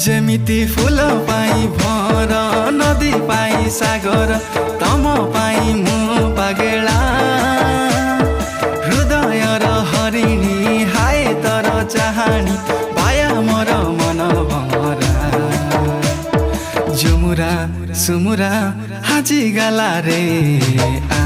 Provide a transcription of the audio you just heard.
जेमिति फूल पाई भर नदी पाई सागर तम पाई मु पागेला हृदय र हरिणी हाय तर चाहानी पाया मोर मन भमरा झुमुरा सुमुरा हाजी गाला रे आ